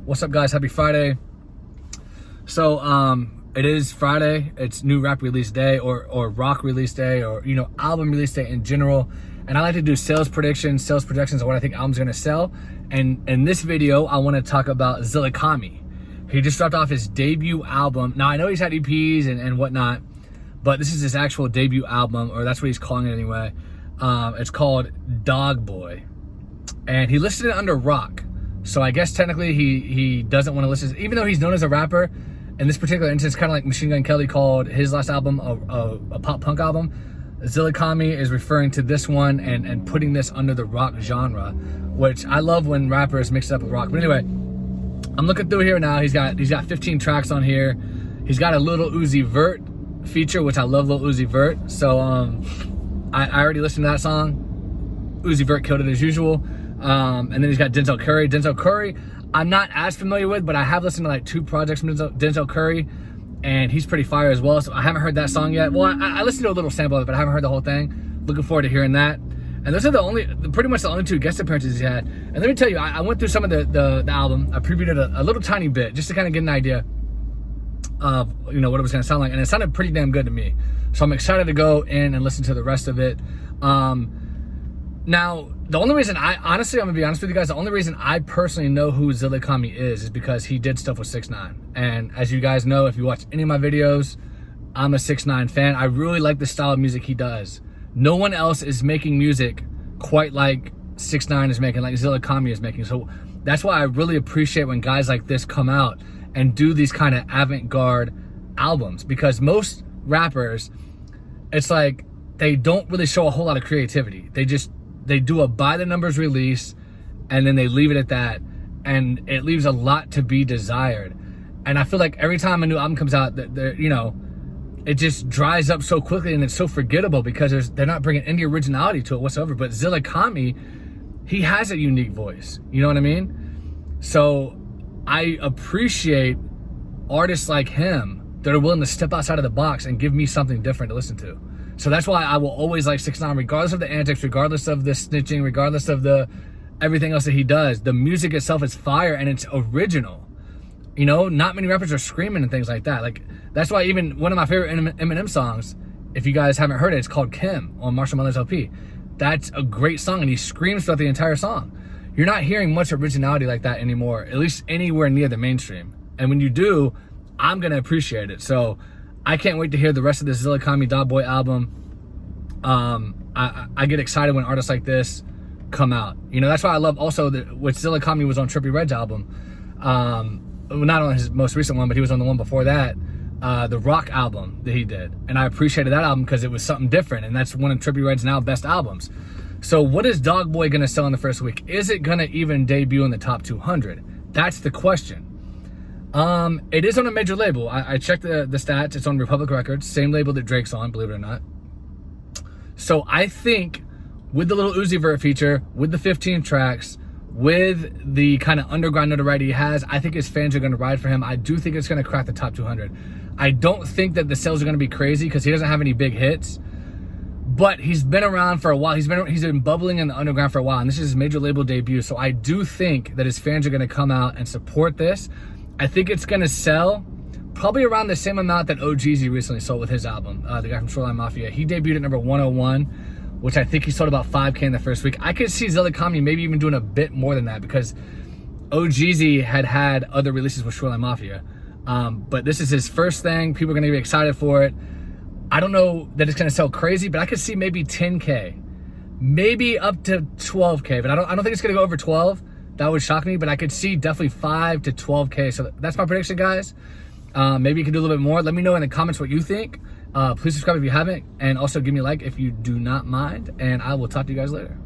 What's up, guys? Happy Friday. So it is Friday. It's new rap release day, or rock release day, or album release day in general. And I like to do sales projections of what I think albums are gonna sell. And in this video, I want to talk about Zillakami. He just dropped off his debut album. Now I know he's had EPs and whatnot, but this is his actual debut album, or that's what he's calling it anyway. It's called Dogboy, and he listed it under rock. So I guess technically he doesn't want to listen, even though he's known as a rapper. In this particular instance, kind of like Machine Gun Kelly called his last album a pop punk album, Zillikami is referring to this one and putting this under the rock genre, which I love when rappers mix it up with rock. But anyway, I'm looking through here now. He's got 15 tracks on here. He's got a Lil Uzi Vert feature, which I love Lil Uzi Vert. So I already listened to that song. Uzi Vert killed it as usual. And then he's got Denzel Curry. Denzel Curry, I'm not as familiar with, but I have listened to like 2 projects from Denzel Curry, and he's pretty fire as well. So I haven't heard that song yet. Well, I listened to a little sample of it, but I haven't heard the whole thing. Looking forward to hearing that. And those are pretty much the only 2 guest appearances he had. And let me tell you, I went through some of the album. I previewed it a little tiny bit just to kind of get an idea of what it was going to sound like, and it sounded pretty damn good to me. So I'm excited to go in and listen to the rest of it. Now, the only reason I'm gonna be honest with you guys, the only reason I personally know who Zillakami is because he did stuff with 6ix9ine. And as you guys know, if you watch any of my videos, I'm a 6ix9ine fan. I really like the style of music he does. No one else is making music quite like 6ix9ine is making, like Zillakami is making. So that's why I really appreciate when guys like this come out and do these kind of avant-garde albums, because most rappers, it's like they don't really show a whole lot of creativity. They do a by the numbers release, and then they leave it at that, and it leaves a lot to be desired. And I feel like every time a new album comes out, it just dries up so quickly, and it's so forgettable because they're not bringing any originality to it whatsoever. But Zillakami, he has a unique voice. You know what I mean? So I appreciate artists like him that are willing to step outside of the box and give me something different to listen to. So that's why I will always like 6ix9ine, regardless of the antics, regardless of the snitching, regardless of everything else that he does. The music itself is fire, and it's original. Not many rappers are screaming and things like that. Like, that's why even one of my favorite Eminem songs, if you guys haven't heard it, it's called Kim on Marshall Mathers LP. That's a great song, and he screams throughout the entire song. You're not hearing much originality like that anymore, at least anywhere near the mainstream. And when you do, I'm gonna appreciate it. So I can't wait to hear the rest of this Zillakami Dogboy album. I get excited when artists like this come out. That's why I love also that with Zillakami was on Trippie Redd's album. Not on his most recent one, but he was on the one before that, the rock album that he did. And I appreciated that album because it was something different, and that's one of Trippie Redd's now best albums. So what is Dogboy gonna sell in the first week? Is it gonna even debut in the top 200? That's the question. It is on a major label. I checked the stats. It's on Republic Records, same label that Drake's on, believe it or not. So I think with the Lil Uzi Vert feature, with the 15 tracks, with the kind of underground notoriety he has, I think his fans are going to ride for him. I do think it's going to crack the top 200. I don't think that the sales are going to be crazy because he doesn't have any big hits, but he's been around for a while. He's been bubbling in the underground for a while, and this is his major label debut. So I do think that his fans are going to come out and support this. I think it's going to sell probably around the same amount that OGZ recently sold with his album, the guy from Shoreline Mafia. He debuted at number 101, which I think he sold about 5K in the first week. I could see Zillikami maybe even doing a bit more than that because OGZ had other releases with Shoreline Mafia. But this is his first thing. People are going to be excited for it. I don't know that it's going to sell crazy, but I could see maybe 10K, maybe up to 12K, but I don't think it's going to go over 12. That would shock me, but I could see definitely 5 to 12K. So that's my prediction, guys. Maybe you can do a little bit more. Let me know in the comments what you think. Please subscribe if you haven't, and also give me a like if you do not mind, and I will talk to you guys later.